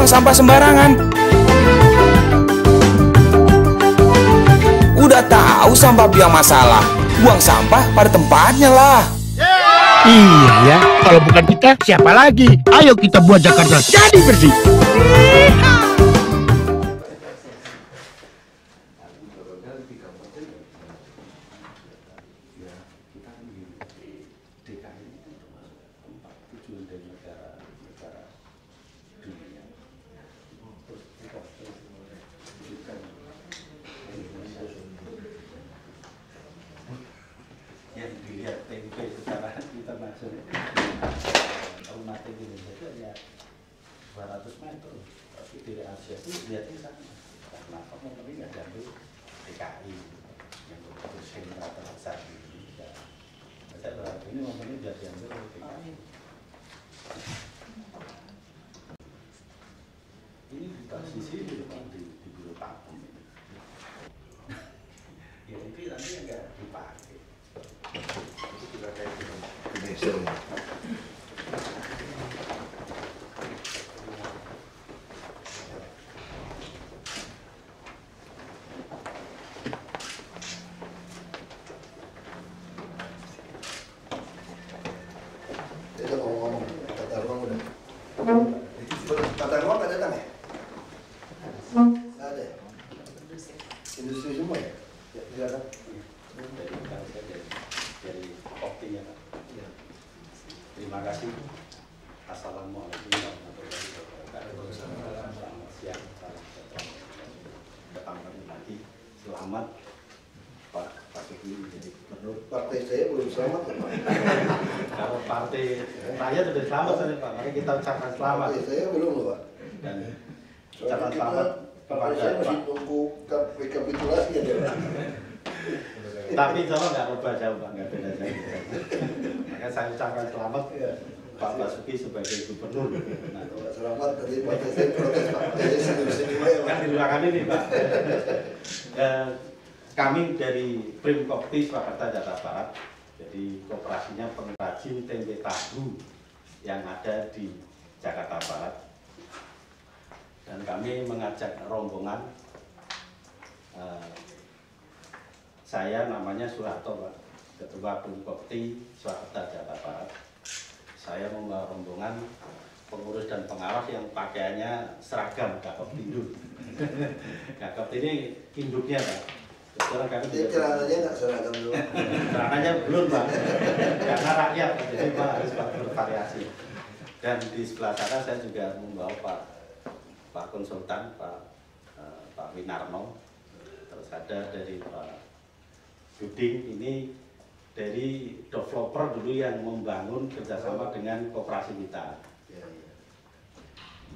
sampah sembarangan. Udah tahu sampah biang masalah, buang sampah pada tempatnya lah. Iya ya, kalau bukan kita siapa lagi? Ayo kita buat Jakarta jadi bersih. Yang dilihat tempe secara internasional rumah tempe Indonesia hanya 200 meter, tapi di Asia itu lihatnya sama. Kenapa mungkin nggak diambil DKI yang bersentra terbesar di Indonesia? Saya berharap ini mungkin sudah diambil oleh DKI. Ini di posisi di Biro Pakum ini. Ya itu nanti nggak dipakai. Itu juga kayak Indonesia. Itu ngomong tata ruang udah. Tata ruang nggak datang ya? Nggak ada. Industri semua ya? Ya, tidak ada. Dari kopi ya Pak. Terima kasih. Assalamualaikum warahmatullahi wabarakatuh. Selamat siang. Datang kami lagi. Selamat Pak Sugi menjadi gubernur. Partai saya belum selamat ya Pak. Kalau partai rakyat sudah selamat saja Pak. Maka kita ucapkan selamat. Partai saya belum loh Pak. Dan ucapan selamat Partai kepada saya masih Pak. tunggu rekapitulasi ya Pak. Tapi insya Allah nggak berubah jauh Pak, nggak beda jauh. Maka saya ucapkan selamat Pak Basuki sebagai gubernur. Nah, Selamat dari partai saya protes Pak. Saya senyum-senyum aja Pak. kan di ruangan ini Pak. Kami dari Prim Kopti Surakarta Jakarta Barat, jadi kooperasinya pengrajin tempe tahu yang ada di Jakarta Barat. Dan kami mengajak rombongan. Saya namanya Suharto Pak, Ketua Prim Kopti Surakarta Jakarta Barat. Saya membawa rombongan pengurus dan pengawas yang pakaiannya seragam Gakop Tinduk. Gakop ini induknya Pak. Sekarang kami Jadi celananya nggak seragam dulu. celananya belum Pak, karena rakyat, jadi Pak harus bervariasi. Dan di sebelah sana saya juga membawa Pak Konsultan, Pak Winarno, terus ada dari Pak Buding, ini dari developer dulu yang membangun kerjasama dengan koperasi kita.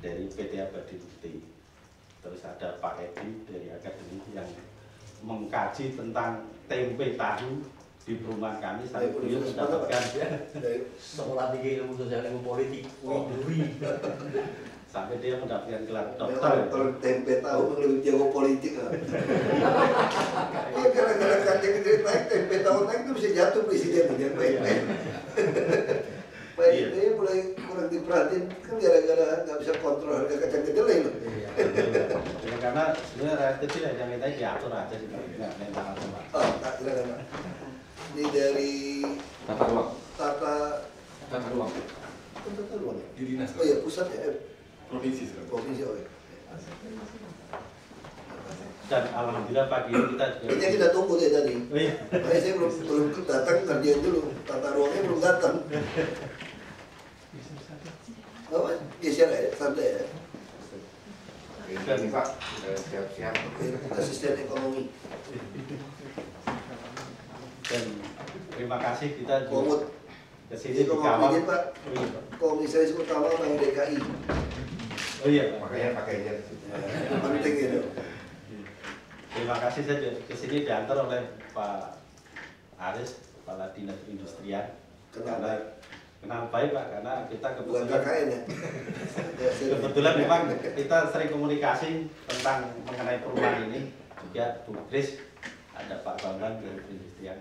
Dari PT Abadi Bukti. Terus ada Pak Edi dari akademi yang mengkaji tentang tempe tahu di perumahan kami. Saya beliau mendapatkan sekolah tinggi ilmu sosial ilmu politik. sampai dia mendapatkan gelar Kalau dokter. tempe tahu lebih jago politik lah. Iya gara-gara kacang gede naik tempe tahu naik itu bisa jatuh presiden tuh jangan baik-baik. Baik ini mulai kurang diperhatiin kan gara-gara nggak bisa kontrol harga kacang kedelai loh. Ya, karena sebenarnya rakyat kecil yang minta diatur aja sih, nggak minta apa-apa. Oh, tak silakan Pak. Ini dari Tata ruang. tata Ruang. ruang ya? Di dinas. Oh iya pusat ya, Provinsi sekarang. provinsi oh ya. Dan alhamdulillah pagi ini kita juga. Ini yang kita tunggu deh tadi. Oh, iya. Makanya saya belum datang kerjain dulu, tata ruangnya belum datang. Oh, geser aja, santai ya. Ini Pak, siap-siap. Asisten ekonomi. Dan terima kasih kita juga Komut. kesini Ini di kalau kawal. mau izin Pak, Oh iya Pak. komisaris utama Bank DKI. Oh iya Pak. Makanya pakainya. Penting itu. Terima kasih saja kesini diantar oleh Pak Aris, Kepala Dinas Perindustrian. Kenal. Kenal baik Pak, karena kita Bukan kebetulan KKN ya. kebetulan memang kita sering komunikasi tentang mengenai perumahan ini. Juga Bu Kris, ada Pak Bambang dari Perindustrian.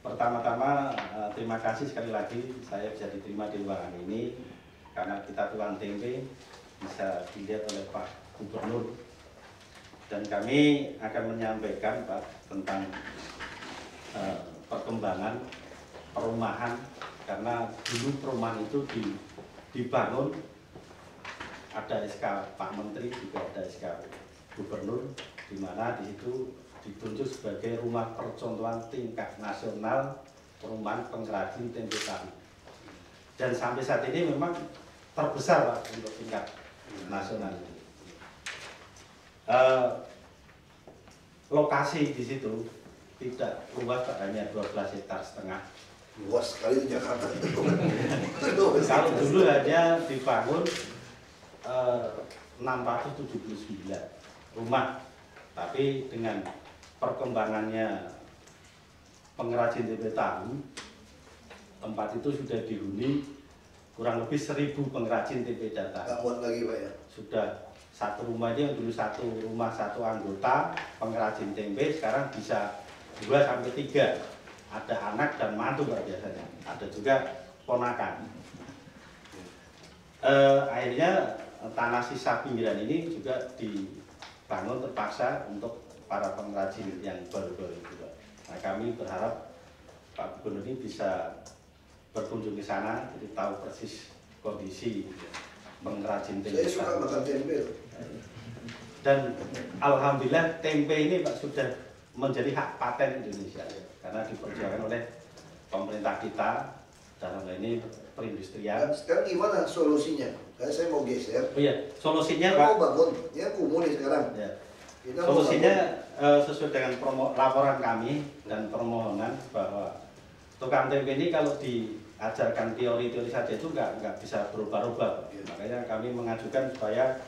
Pertama-tama terima kasih sekali lagi saya bisa diterima di ruangan ini karena kita tuan tempe bisa dilihat oleh Pak Gubernur, dan kami akan menyampaikan Pak tentang perkembangan perumahan, karena dulu perumahan itu dibangun, ada SK Pak Menteri, juga ada SK Gubernur, di mana di situ ditunjuk sebagai rumah percontohan tingkat nasional perumahan pengrajin tempe tahu. Dan sampai saat ini memang terbesar Pak untuk tingkat nasional. Lokasi di situ tidak luas Pak, hanya 12,5 hektar. Luas sekali di Jakarta. Kalau dulu hanya dibangun 679 rumah, tapi dengan perkembangannya pengrajin tempe tahu, tempat itu sudah dihuni kurang lebih 1.000 pengrajin tempe tahu. Nggak muat lagi Pak ya? Sudah satu rumah aja, yang dulu satu rumah satu anggota pengrajin tempe, sekarang bisa 2 sampai 3. Ada anak dan mantu Pak biasanya, ada juga ponakan. Akhirnya tanah sisa pinggiran ini juga dibangun terpaksa untuk para pengrajin yang baru-baru itu Pak. Nah, kami berharap Pak Gubernur ini bisa berkunjung ke sana, jadi tahu persis kondisi pengrajin tempe. Saya suka makan tempe loh. Dan alhamdulillah tempe ini Pak sudah menjadi hak paten Indonesia, karena diperjuangkan oleh pemerintah kita dalam hal ini perindustrian. Sekarang gimana solusinya? Saya mau geser. Oh iya, solusinya Pak. Pak. Mau bangun, ya kumuh nih sekarang. Ya. Kita Solusinya sesuai dengan laporan kami dan permohonan bahwa tukang tempe ini kalau diajarkan teori-teori saja itu nggak bisa berubah-ubah. Makanya kami mengajukan supaya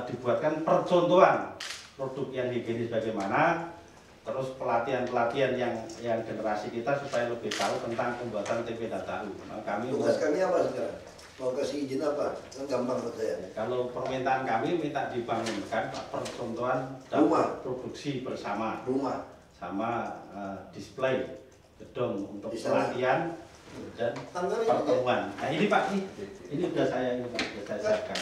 dibuatkan percontohan produk yang higienis bagaimana, terus pelatihan-pelatihan yang generasi kita supaya lebih tahu tentang pembuatan tempe dan tahu. Nah, tugas kami apa sekarang? Mau kasih izin apa? Kan gampang buat saya. Kalau permintaan kami minta dibangunkan percontohan rumah produksi bersama, rumah sama display gedung untuk pelatihan dan pertemuan. Nah ini Pak, ini udah saya siapkan.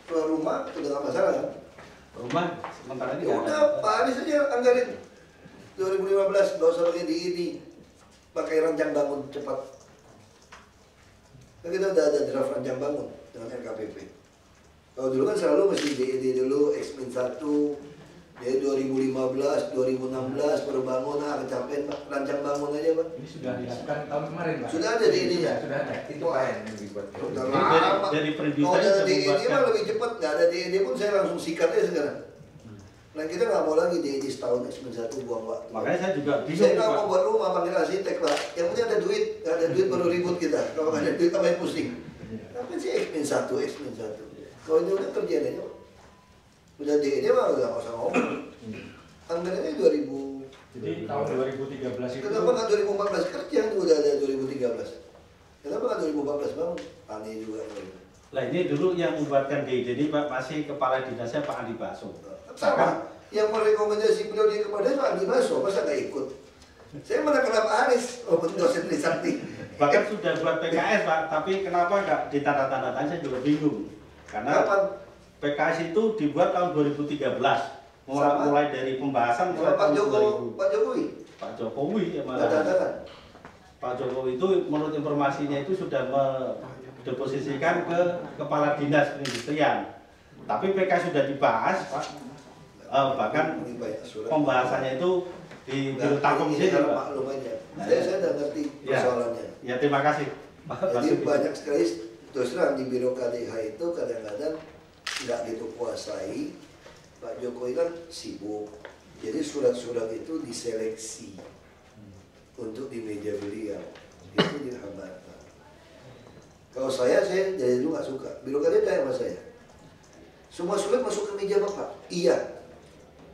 Rumah udah nggak masalah kan? Rumah sementara ini Ya udah, Pak Anies aja anggarin 2015, nggak usah pakai ini, pakai rancang bangun cepat. Kan kita udah ada draft rancang bangun dengan RKPP. Kalau dulu kan selalu mesti DED dulu, X-1, dari 2015, 2016 baru bangun, kecapean Pak, rancang bangun aja Pak. Ini sudah dilakukan tahun kemarin Pak. Sudah ada di ininya. Sudah ada. Itu Pak yang dibuat. Udah Jadi lama. dari Kalau perindustrian ada sudah DED membuatkan. mah lebih cepat, nggak ada DED pun saya langsung sikat aja sekarang. Nah kita nggak mau lagi DED setahun, X-1 buang waktu. Makanya saya juga Saya bingung nggak Pak. mau buat rumah panggil arsitek Pak. Yang punya ada duit, nggak ada duit baru ribut kita. Kalau nggak ada duit apa yang pusing. Tapi sih X-1. Kalau ini udah kerjaan aja Pak. Udah DED mah nggak usah ngomong. Anggarannya 2000. Jadi tahun 2013 itu. Kenapa nggak 2014 kerja itu udah ada 2013? Kenapa nggak 2014 bang? Aneh juga. Lah ini dulu yang membuatkan DID ini Pak masih kepala dinasnya Pak Andi Baso. Sama. Yang merekomendasi beliau dia kepada Pak Andi Baso, masa nggak ikut? Saya mana kenapa Anies? Oh betul dosen Trisakti. Bahkan sudah buat PKS Pak, tapi kenapa nggak ditanda-tandakan saya juga bingung. Karena Kapan? PKS itu dibuat tahun 2013. Mulai dari pembahasan mulai Pak tahun Jokowi. 2000. Pak Jokowi. Pak Jokowi ya malah. Katakan. Pak Jokowi itu menurut informasinya itu sudah mendeposisikan ke kepala dinas perindustrian. Tapi PKS sudah dibahas Pak. Bahkan pembahasannya itu di letak komisi kalau Pak. maklum aja. Saya udah ngerti persoalannya. Ya terima kasih. Jadi banyak sekali terus terang di Biro KDH itu kadang-kadang nggak gitu kuasai. Pak Jokowi kan sibuk, jadi surat-surat itu diseleksi untuk di meja beliau, itu dihambatkan. Kalau saya dari dulu nggak suka. Biro KDH sama saya, semua surat masuk ke meja Bapak. Iya,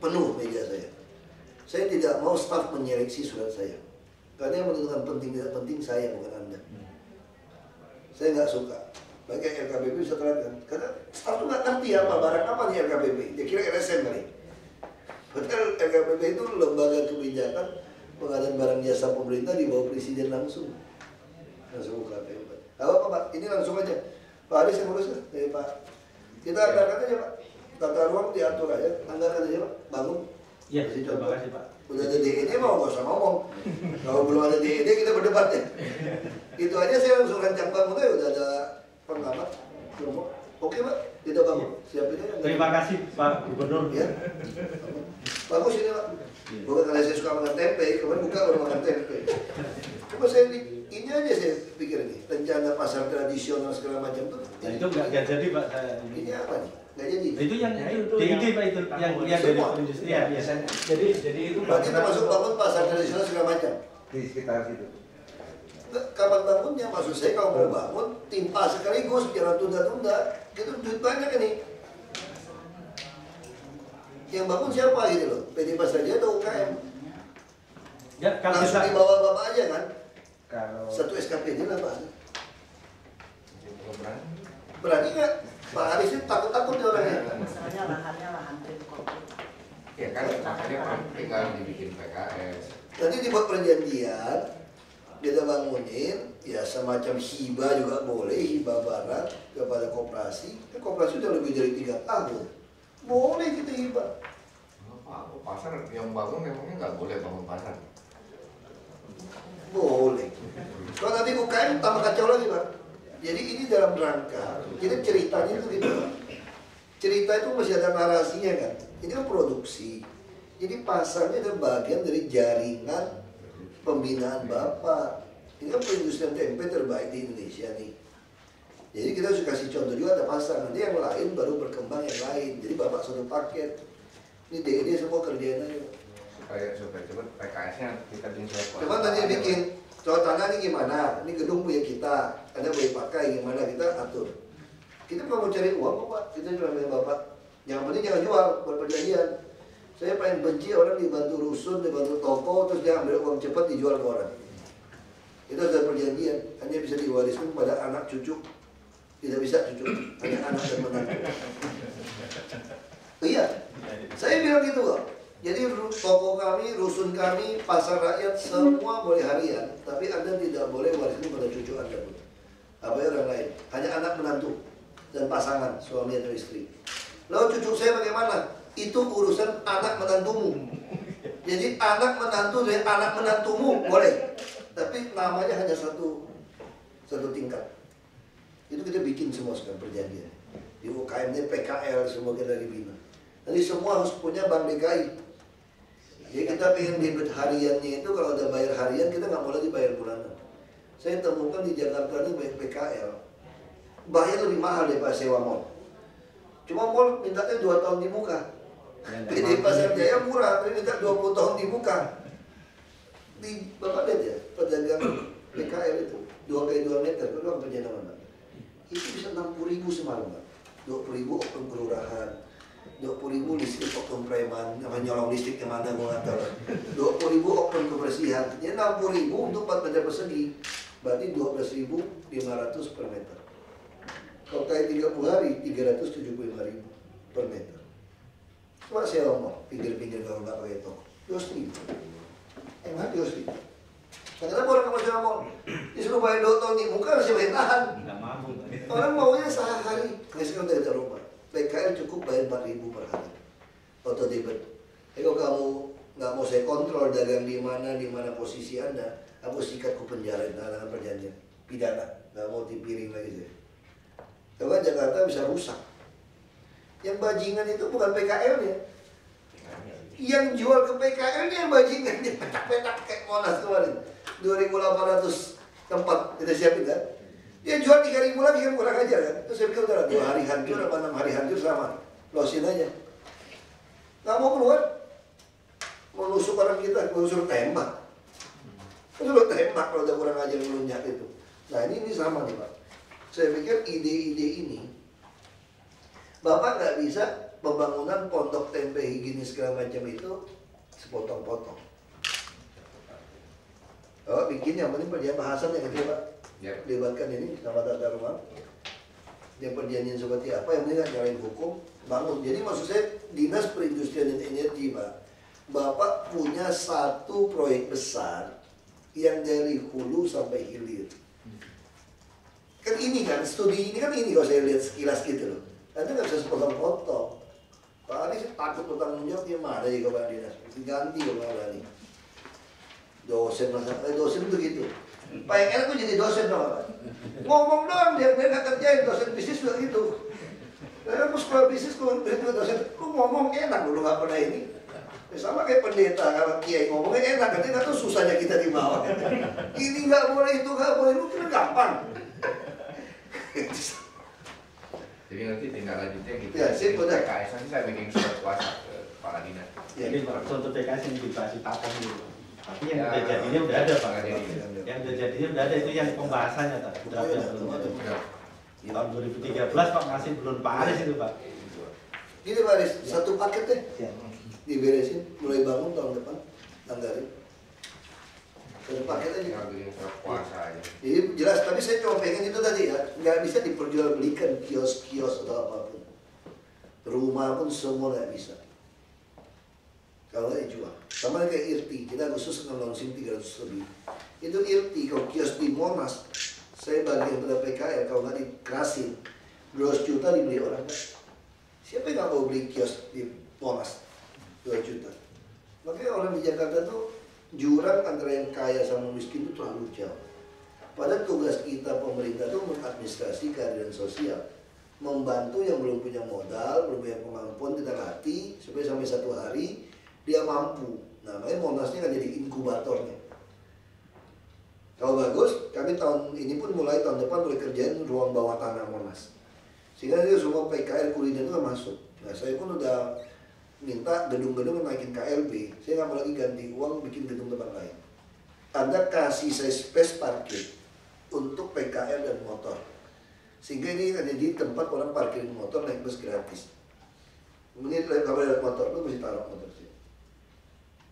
penuh meja saya. Saya tidak mau staf menyeleksi surat saya, karena yang menentukan penting tidak penting saya, bukan Anda. Saya nggak suka. Makanya RKPP bisa terangkan, karena staf itu nggak ngerti apa barang apa nih RKPP. Dia kira LSM kali. Padahal RKPP itu lembaga kebijakan pengadaan barang jasa pemerintah di bawah presiden langsung. Langsung KPP. Apa Pak? Ini langsung aja. Pak Aris yang ngurus dari Pak. Kita anggarkan aja Pak. Tata ruang diatur aja, anggarkan aja Pak. Bangun. Iya, terima kasih Pak. Udah ada DED mau nggak usah ngomong. Kalau belum ada DED kita berdebat ya. Itu aja saya langsung rancang bangun aja, udah ada pengamat. Oke Pak, kita bangun. Siapin aja. Terima kasih Pak Gubernur. Ya. Bagus ini Pak. Bukan karena saya suka makan tempe, kemarin buka baru makan tempe. Cuma saya ini aja saya pikir nih, rencana pasar tradisional segala macam tuh. Nah itu nggak jadi Pak. Ini apa nih? Nggak jadi. Itu yang DID Pak itu yang dari perindustrian biasanya. Jadi itu Berarti termasuk bangun pasar tradisional segala macam. Di sekitar situ. Kapan bangunnya? Maksud saya kalau mau bangun timpa sekaligus jangan tunda-tunda. Itu duit banyak ini. Yang bangun siapa gitu loh? PD Pasar Jaya atau UKM? Ya, kalau Langsung kita dibawa bapak aja kan? kalau Satu SKPD lah Pak. Berani. Berani nggak? Pak Haris itu takut-takut dia orangnya. Masalahnya lahannya lahan prinsip. Ya kan, makanya tinggal dibikin PKS. Nanti dibuat perjanjian, kita bangunin, ya semacam hibah juga boleh, hibah barang kepada koperasi. Koperasi udah lebih dari 3 tahun. Boleh kita hibah. Apa? Pasar yang bangun memangnya nggak boleh bangun pasar. Boleh. Kalau nanti UKM tambah kacau lagi Pak. Jadi ini dalam rangka, jadi ceritanya itu gitu Pak. Cerita itu masih ada narasinya kan. Ini kan produksi. Jadi pasarnya adalah bagian dari jaringan pembinaan Bapak. Ini kan perindustrian tempe terbaik di Indonesia nih. Jadi kita harus kasih contoh juga ada pasar. Nanti yang lain baru berkembang yang lain. Jadi Bapak satu paket. Ini DED semua kerjain aja. Supaya cepat PKS-nya kita bisa. Cuma tadi bikin soal tanah ini gimana? Ini gedung punya kita. Anda boleh pakai gimana? Kita atur. Kita nggak mau cari uang kok Pak. Kita cuma bilang Bapak. Yang penting jangan jual buat perjanjian. Saya paling benci orang dibantu rusun, dibantu toko, terus dia ambil uang cepat dijual ke orang. Itu sudah perjanjian. Hanya bisa diwariskan kepada anak cucu. Tidak bisa cucu. Hanya anak dan menantu. Iya. Saya bilang gitu kok. Jadi toko kami, rusun kami, pasar rakyat semua boleh harian, tapi Anda tidak boleh wariskan pada cucu Anda pun. Apa ya orang lain? Hanya anak menantu dan pasangan, suami atau istri. Lalu cucu saya bagaimana? Itu urusan anak menantumu. Jadi anak menantu dari anak menantumu boleh, tapi namanya hanya satu tingkat. Itu kita bikin semua sekarang perjanjian. Di UKM-nya PKL semua kita dibina. Nanti semua harus punya bank DKI. Jadi kita pengen debit hariannya itu kalau udah bayar harian kita nggak mau lagi bayar bulanan. Saya temukan di Jakarta ini banyak PKL bayar lebih mahal daripada sewa mall. Cuma mall mintanya 2 tahun dibuka. Di Pasar Jaya murah, tapi minta 20 tahun dibuka. Di Bapak lihat ya, pedagang PKL itu 2x2 meter, itu kan perjalanan. Itu bisa 60.000 semalam Pak. 20.000 open kelurahan. 20.000 listrik open preman, apa nyolong listrik kemana gue nggak tahu. 20.000 open kebersihan, jadi 60.000 untuk 4 meter persegi, berarti 12.500 per meter. Kalau kayak 30 hari, 375.000 per meter. Cuma saya ngomong, pinggir-pinggir kalau nggak pakai toko, 2.000. Enak 2.000. Kenapa orang nggak mau mall? Disuruh bayar 2 tahun di muka masih bayar tahan. Orang maunya sehari, kayak sekarang dari rumah. PKL cukup bayar 4.000 per hari auto debit. Jadi kalau kamu nggak mau saya kontrol dagang di mana posisi Anda, aku sikat ke penjara dengan perjanjian pidana, nggak mau dipiring lagi saya. Coba Jakarta bisa rusak. Yang bajingan itu bukan PKL-nya, yang jual ke PKL-nya yang bajingan, dia petak-petak kayak Monas kemarin 2.800 tempat kita siapin kan. Dia jual 3.000 lagi kan kurang ajar kan. Terus saya pikir udah 2 hari hancur apa 6 hari hancur sama. Losin aja. Nggak mau keluar. Menusuk orang kita, menusuk tembak. Menusuk tembak kalau udah kurang ajar melunjak itu. Nah ini sama nih Pak. Saya pikir ide-ide ini Bapak nggak bisa pembangunan pondok tempe higienis segala macam itu sepotong-potong. Oh bikin yang penting perjanjian bahasan yang kecil Pak. Libatkan ini sama tata ruang. Dia perjanjian seperti apa yang penting nyalain hukum bangun. Jadi maksud saya dinas perindustrian dan energi Pak, Bapak punya satu proyek besar yang dari hulu sampai hilir. Kan ini kan, studi ini kan ini kalau saya lihat sekilas gitu loh. Anda nggak bisa sepotong-potong. Pak Anies takut bertanggung jawab, dia marah ya kepala dinas. Ganti ya Pak Anies. Dosen itu gitu. Pak yang enak tuh jadi dosen dong Pak. Ngomong doang dia nggak kerjain, dosen bisnis juga gitu. Saya mau sekolah bisnis, itu dosen, lu ngomong enak lu nggak pernah ini. Sama kayak pendeta, kalau kiai ngomongnya enak, kan dia nggak tahu susahnya kita di bawah. Ini nggak boleh, itu nggak boleh, lu kira gampang. Jadi nanti tinggal lanjutnya gitu. Ya, sip, udah. PKS nanti saya bikin surat kuasa ke Kepala Dinas. Jadi untuk TKS yang dibahas pakem dulu. Tapi yang Ya, udah jadinya udah ada Pak. jadi. Yang udah jadinya udah ada, itu yang pembahasannya Pak. Udah ada belum ada. Udah. Tahun 2013 Pak masih belum Pak Anies itu Pak. Gini Pak Anies, satu paket deh. Ya. Diberesin, mulai bangun tahun depan, anggarin. Satu paket aja. Tinggal bikin surat kuasa aja. Jadi jelas, tapi saya cuma pengen itu tadi ya, nggak bisa diperjualbelikan kios-kios atau apapun. Rumah pun semua nggak bisa. Kalau nggak dijual. Sama kayak IRTI, kita khusus nge-launching 300 lebih. Itu IRTI, kalau kios di Monas, saya bagian pada PKL, kalau nggak dikerasin, 200 juta dibeli orang. Siapa yang nggak mau beli kios di Monas? 2 juta. Makanya orang di Jakarta tuh jurang antara yang kaya sama miskin itu terlalu jauh. Padahal tugas kita pemerintah itu mengadministrasi keadilan sosial, membantu yang belum punya modal, belum punya kemampuan, kita latih supaya sampai satu hari dia mampu. Nah, makanya Monasnya kan jadi inkubatornya. Kalau bagus, kami tahun ini pun tahun depan mulai kerjain ruang bawah tanah Monas. Sehingga itu semua PKL kuliner itu kan masuk. Nah, saya pun udah minta gedung-gedung naikin KLB. Saya nggak mau lagi ganti uang bikin gedung tempat lain. Anda kasih saya space parkir untuk PKL dan motor. Sehingga ini akan jadi tempat orang parkirin motor naik bus gratis. Mungkin kalau ada motor lu mesti taruh motor sih.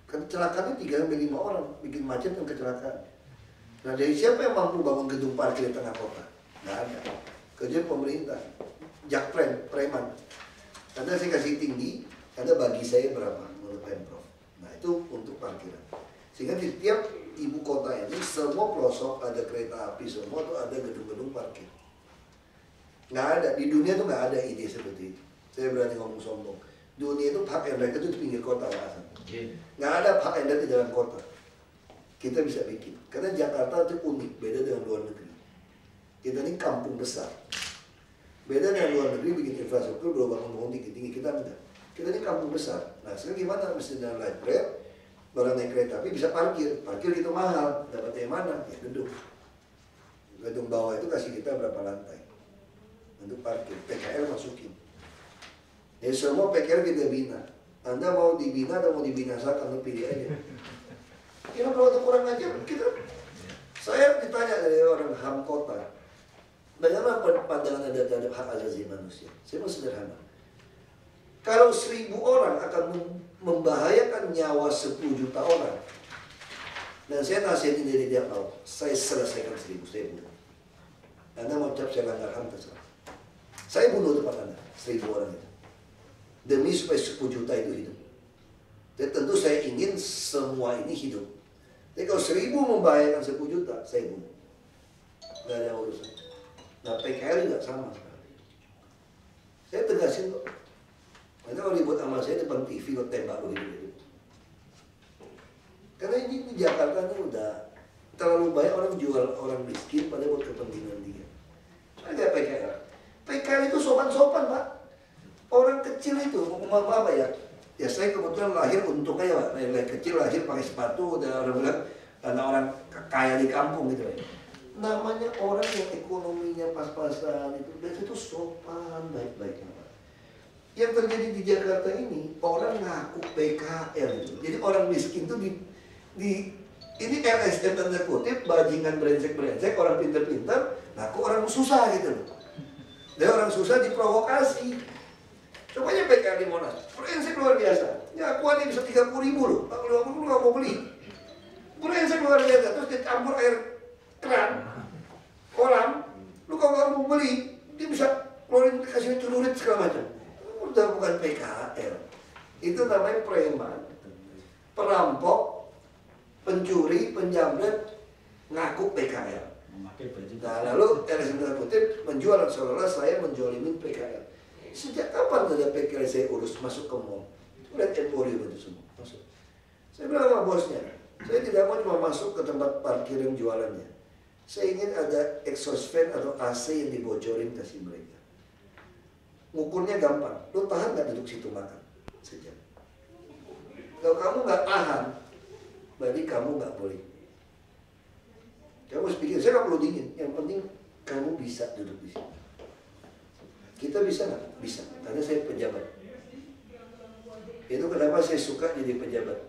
Kan kecelakaannya 3-5 orang bikin macet dan kecelakaan. Nah, dari siapa yang mampu bangun gedung parkir di tengah kota? Nggak ada. Kerja pemerintah, jakpren, preman. Anda saya kasih tinggi, Anda bagi saya berapa menurut Pemprov. Nah, itu untuk parkiran. Sehingga di tiap ibu kota ini semua pelosok ada kereta api, semua tuh ada gedung-gedung parkir. Nggak ada, di dunia tuh nggak ada ide seperti itu. Saya berani ngomong sombong. Dunia itu park and ride itu di pinggir kota Pak. Nggak ada park and ride di dalam kota. Kita bisa bikin. Karena Jakarta itu unik, beda dengan luar negeri. Kita ini kampung besar. Beda dengan luar negeri bikin infrastruktur, bangun tinggi-tinggi, kita enggak. Kita ini kampung besar. Nah, sekarang gimana? Mesti dengan light rail, orang naik kereta api bisa parkir. Parkir gitu mahal. Dapatnya yang mana? Ya gedung. Gedung bawah itu kasih kita berapa lantai untuk parkir. PKL masukin. Jadi semua PKL kita bina. Anda mau dibina atau mau dibinasakan, Anda pilih aja. Kira kalau ada kurang ajar, saya ditanya dari orang HAM kota, bagaimana pandangan Anda terhadap hak asasi manusia? Saya mau sederhana. Kalau 1000 orang akan membahayakan nyawa 10 juta orang, dan saya nasihatin dari dia tahu, saya selesaikan 1000, saya bunuh. Anda mau cap saya langgar HAM terserah. Saya bunuh depan Anda, 1000 orang itu. Demi supaya 10 juta itu hidup. Dan tentu saya ingin semua ini hidup. Jadi kalau 1000 membahayakan 10 juta, saya bunuh. Gak ada urusan. Nah, PKL juga sama sekali. Saya tegasin kok. Karena kalau dibuat sama saya depan TV, kok tembak lo hidup. Karena ini di Jakarta ini udah terlalu banyak orang jual orang miskin pada buat kepentingan dia. Saya kayak PKL. PKL itu sopan-sopan, Pak. Orang kecil itu, apa ya? Ya saya kebetulan lahir untungnya ya Pak, lahir kecil lahir pakai sepatu, dan orang bilang karena orang kaya di kampung gitu ya. Namanya orang yang ekonominya pas-pasan itu, biasanya itu sopan, baik-baiknya Pak. Yang terjadi di Jakarta ini, orang ngaku PKL itu. Jadi orang miskin itu ini LSM tanda kutip, bajingan brengsek-brengsek, orang pintar-pintar, ngaku orang susah gitu loh. Dan orang susah diprovokasi. Cobanya PKL di Monas, brengsek luar biasa. Ya akuannya bisa 30.000 loh, 50.000 lu gak mau beli. Brengsek luar biasa, terus dicampur air keran, kolam, lu kalau gak mau beli, dia bisa keluarin, kasih celurit segala macam. Udah bukan PKL, itu namanya preman, perampok, pencuri, penjamret, ngaku PKL. memakai baju. Nah, lalu LSM tanda kutip menjual seolah-olah saya menjolimin PKL. Sejak kapan ada PKL saya urus masuk ke mall? Lihat Emporium itu semua masuk. Saya bilang sama bosnya, saya tidak mau cuma masuk ke tempat parkir yang jualannya. Saya ingin ada exhaust fan atau AC yang dibocorin kasih mereka. Ngukurnya gampang, lu tahan nggak duduk situ makan sejam? Kalau kamu nggak tahan, berarti kamu nggak boleh. Kamu harus pikir, saya nggak perlu dingin, yang penting kamu bisa duduk di sini. Kita bisa nggak? Bisa, karena saya pejabat. Itu kenapa saya suka jadi pejabat.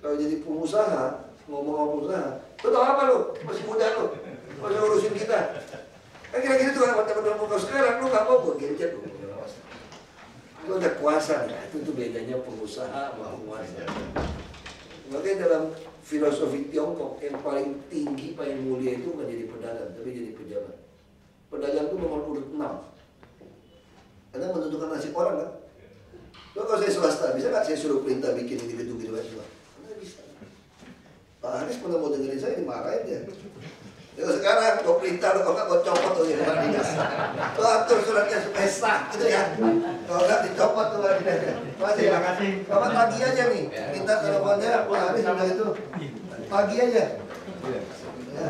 Kalau jadi pengusaha, ngomong pengusaha, lu tau apa lu? Masih muda lu, masih urusin kita. Kan kira-kira itu kan teman-teman kau sekarang, lu nggak mau gue gencet lu. Lu udah kuasa, ya. Itu tuh bedanya pengusaha sama penguasa. Makanya dalam filosofi Tiongkok yang paling tinggi, paling mulia itu bukan jadi pedagang, tapi jadi pejabat. Pedagang itu nomor urut 6. Karena menentukan nasib orang kan. Lo kalau saya swasta, bisa nggak saya suruh perintah bikin ini gedung gitu aja? Nggak bisa. Pak Anies pernah mau dengerin saya dimarahin dia. Ya sekarang kau perintah lo, kalau nggak kau copot tuh ya Pak Dinas. Lo atur suratnya supaya sah gitu ya. Kalau nggak dicopot tuh Pak Dinas. Terima kasih. Kamu pagi aja nih, minta teleponnya Pak Anies udah itu. Pagi aja. Ya.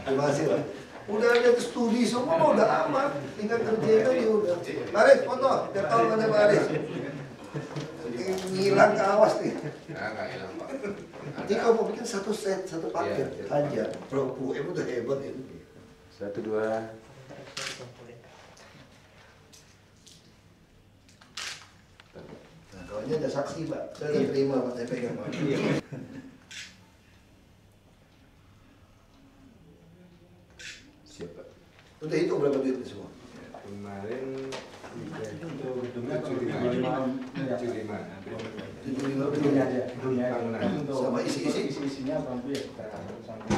Terima kasih Pak. Udah ada studi semua, udah aman. Tinggal kerjain aja udah. Aris, foto. Biar tahu mana Pak Aris. Ngilang ke awas nih. Nah, nggak hilang Pak. Jadi kalau mau bikin satu set, satu paket aja. Bro, UM udah hebat itu. 1, 2. Nah, kalau ini ada saksi Pak. Saya udah terima Pak, saya pegang Pak. Siapa? Udah hitung berapa duit semua? Kemarin Gedungnya 75 sama isi-isinya bambu ya kita sampai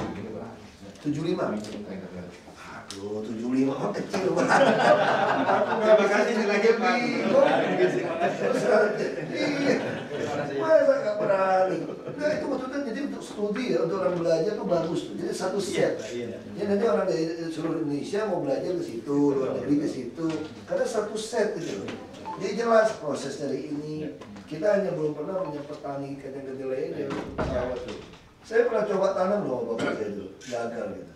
75. Aduh, 75 mah kecil banget. Terima kasih sekali lagi Pak. Masa nggak berani? Nah itu maksudnya jadi untuk studi ya, untuk orang belajar tuh bagus tuh. Jadi satu set. Ya nanti orang dari seluruh Indonesia mau belajar ke situ, luar negeri ke situ. Karena satu set gitu. Jadi jelas proses dari ini. Kita hanya belum pernah punya petani ikan yang kedelai dia. Saya pernah coba tanam loh bapak saya itu, gagal gitu.